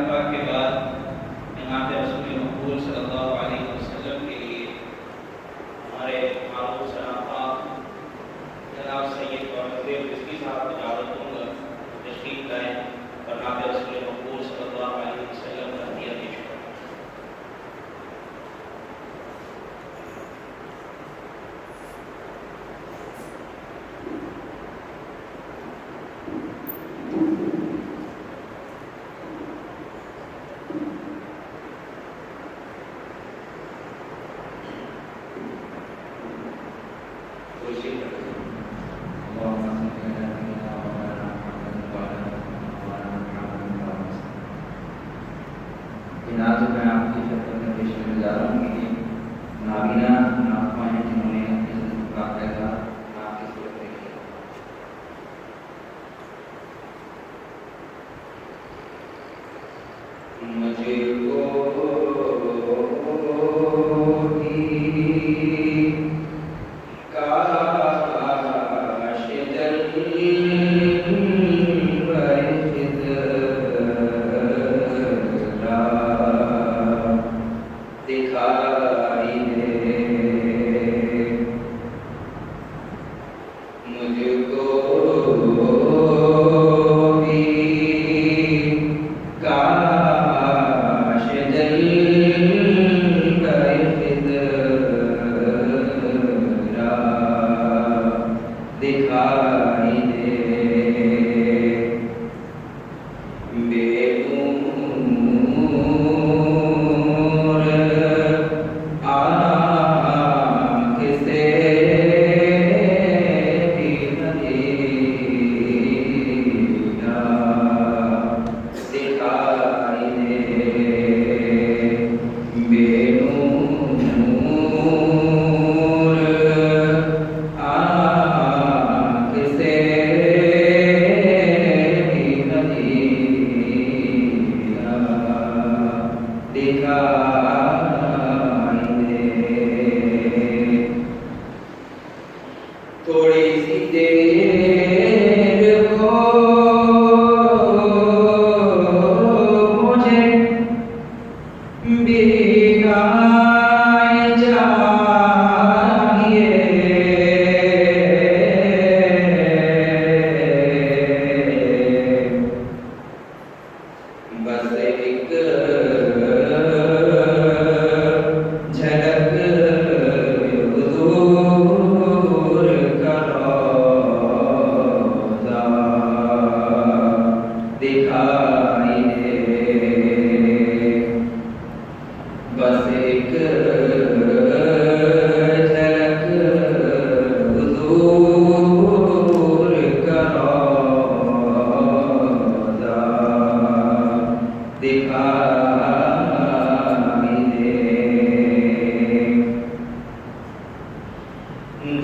के बाद जनाब रसूल मक़बूल सल्लल्लाहु अलैहि वसल्लम के लिए हमारे मारूफ सनाफ़ा जनाब सैयद और रिज़वी साहब को दावत दूँगा तशरीफ़ लाए और जनाब रसूल मक़बूल सल्लल्लाहु अलैहि वसल्लम का दिया पेश करें। जनाब मैं आपकी शक्ल में पेश करने जा रहा हूँ कि नाबीना नाफा हैं जिन्होंने अपने बाकायदा आपकी सूरत देखी।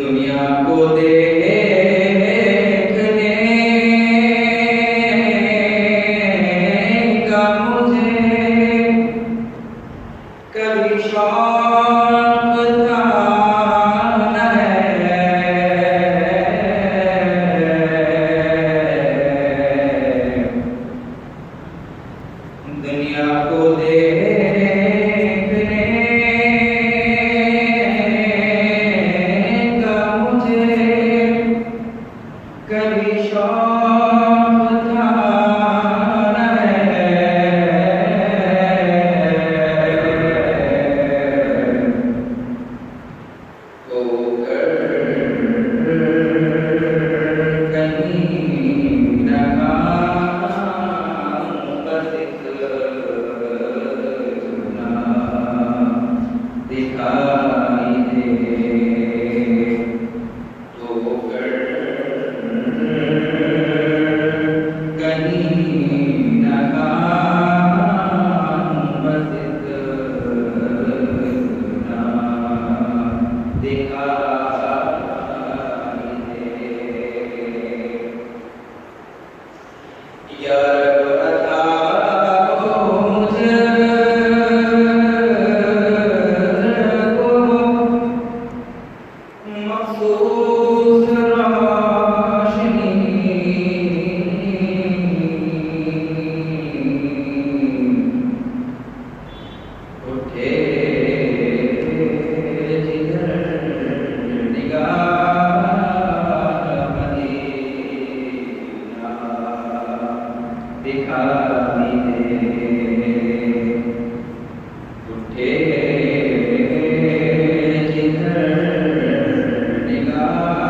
दुनिया को देखने का मुझे कभी शौक था न है। दुनिया को कभी शौक था न है। होकर कहीं न बस उठे जिधर निगाह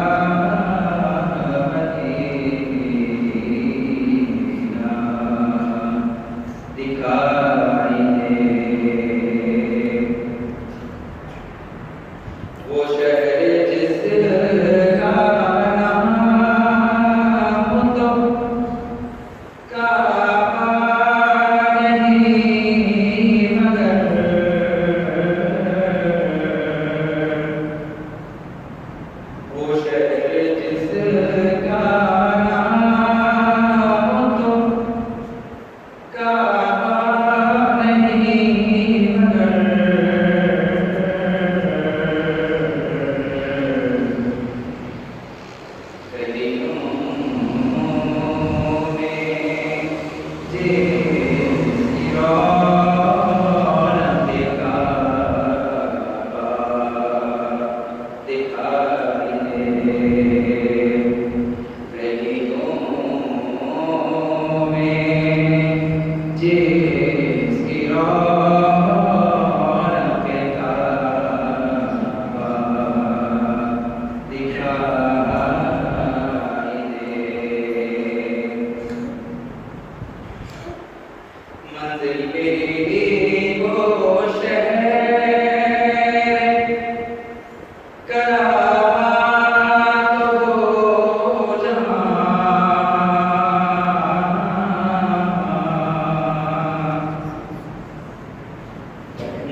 मदीना दिखाई दे, वो शहर जिसका नाम तो काबा नहीं मगर वो शहर जिसका नाम तो काबा नहीं मगर गलियों में जिसकी रौनक काबा दिखाई दे, गलियों में जिसकी रौनक काबा दिखाई दे, मंजिल मेरी वो शहर करामात वो जहां,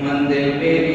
मंजिल मेरी